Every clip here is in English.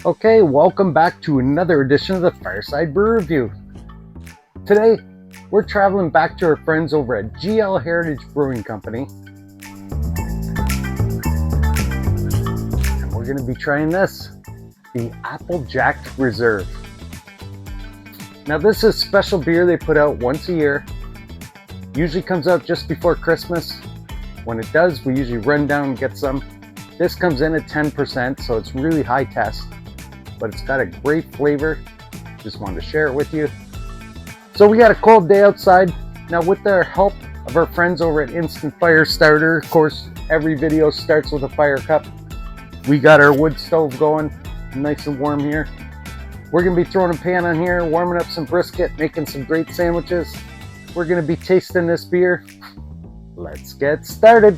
Okay, welcome back to another edition of the Fireside Brew Review. Today, we're traveling back to our friends over at GL Heritage Brewing Company. And we're going to be trying this, the Applejack Reserve. Now this is a special beer they put out once a year. Usually comes out just before Christmas. When it does, we usually run down and get some. This comes in at 10%, so it's really high test. But it's got a great flavor. Just wanted to share it with you. So we got a cold day outside. Now with the help of our friends over at Instant Fire Starter, of course, every video starts with a fire cup. We got our wood stove going, nice and warm here. We're gonna be throwing a pan on here, warming up some brisket, making some great sandwiches. We're gonna be tasting this beer. Let's get started.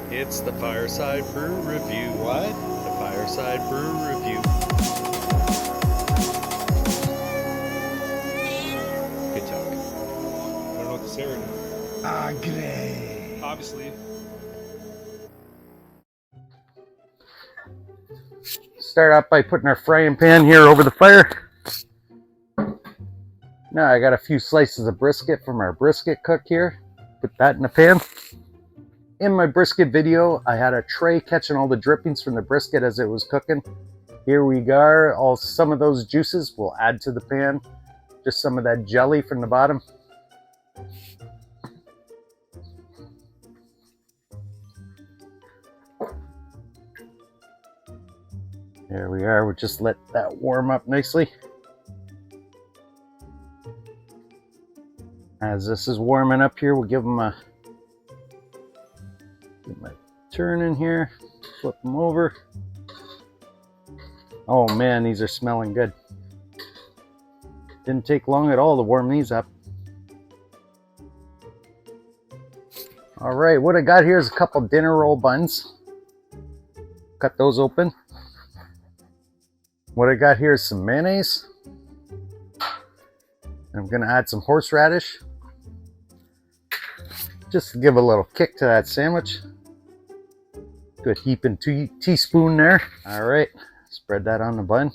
It's the Fireside Brew Review. What? The Fireside Brew Review. Good talk. I don't know what to say right now. Great. Obviously. Start out by putting our frying pan here over the fire. Now I got a few slices of brisket from our brisket cook here. Put that in the pan. In my brisket video, I had a tray catching all the drippings from the brisket as it was cooking. Here we go. Some of those juices we'll add to the pan. Just some of that jelly from the bottom. There we are. We'll just let that warm up nicely. As this is warming up here, we'll give them a turn in here, flip them over. Oh man, these are smelling good. Didn't take long at all to warm these up. All right, what I got here is a couple dinner roll buns. Cut those open. What I got here is some mayonnaise. I'm gonna add some horseradish. Just to give a little kick to that sandwich. Good heaping teaspoon there. All right, spread that on the bun.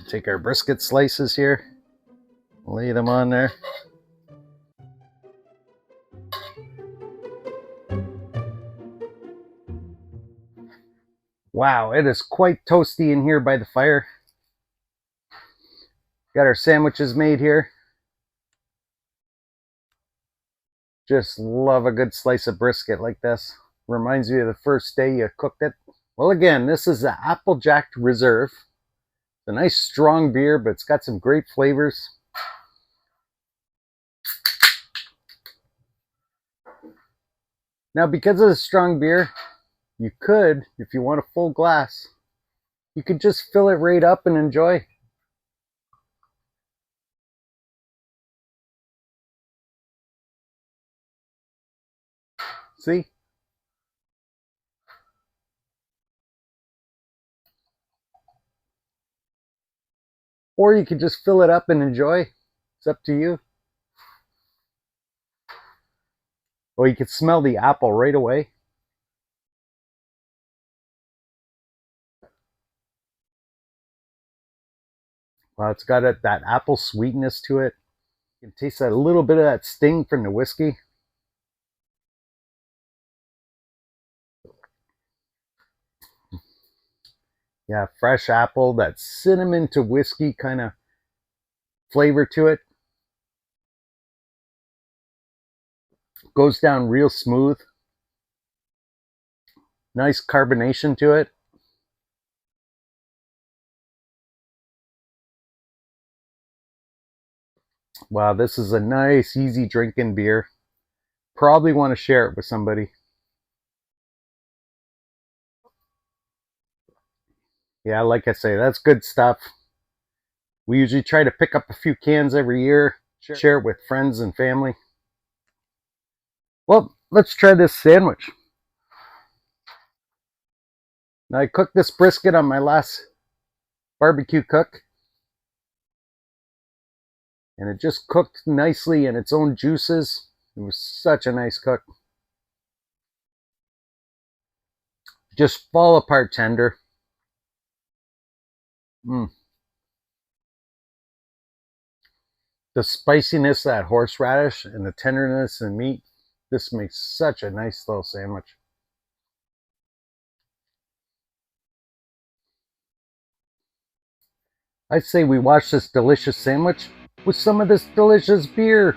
Take our brisket slices here, lay them on there. Wow, it is quite toasty in here by the fire. Got our sandwiches made here. Just love a good slice of brisket like this. Reminds me of the first day you cooked it. Well, again, this is the Applejack Reserve. It's a nice strong beer, but it's got some great flavors. Now, because of the strong beer, you could, if you want a full glass, you could just fill it right up and enjoy. See? Or you could just fill it up and enjoy. It's up to you. Well, you could smell the apple right away. Well, it's got that apple sweetness to it. You can taste that a little bit of that sting from the whiskey. Yeah, fresh apple, that cinnamon to whiskey kind of flavor to it. Goes down real smooth. Nice carbonation to it. Wow, this is a nice, easy drinking beer. Probably want to share it with somebody. Yeah, like I say, that's good stuff. We usually try to pick up a few cans every year, share it with friends and family. Well, let's try this sandwich. Now, I cooked this brisket on my last barbecue cook. And it just cooked nicely in its own juices. It was such a nice cook. Just fall apart tender. The spiciness of that horseradish and the tenderness and meat, this makes such a nice little sandwich. I'd say we watch this delicious sandwich with some of this delicious beer.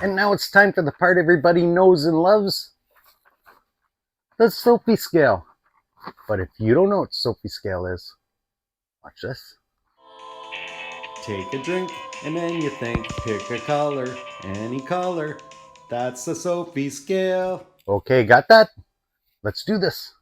And now it's time for the part everybody knows and loves, the Sophie Scale. But if you don't know what Sophie Scale is, watch this. Take a drink and then you think, pick a color, any color. That's the Sophie Scale. Okay, got that? Let's do this.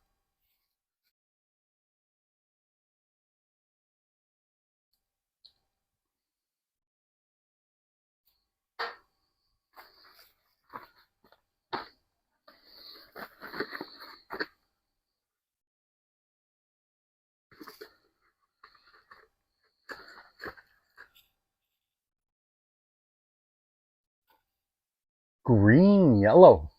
Green, yellow.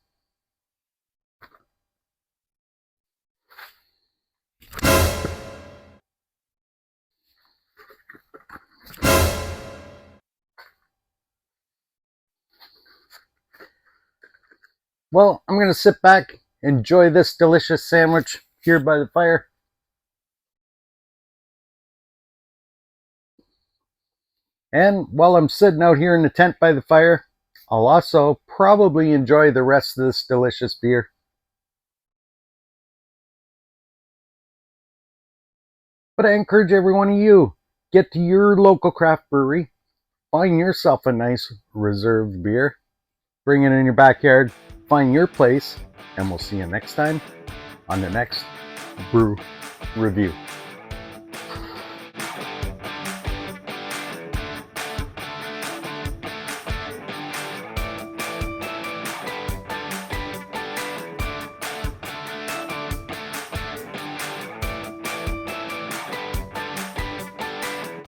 Well, I'm going to sit back, enjoy this delicious sandwich here by the fire. And while I'm sitting out here in the tent by the fire, I'll also probably enjoy the rest of this delicious beer. But I encourage every one of you, get to your local craft brewery, find yourself a nice reserved beer, bring it in your backyard, find your place, and we'll see you next time on the next Brew Review.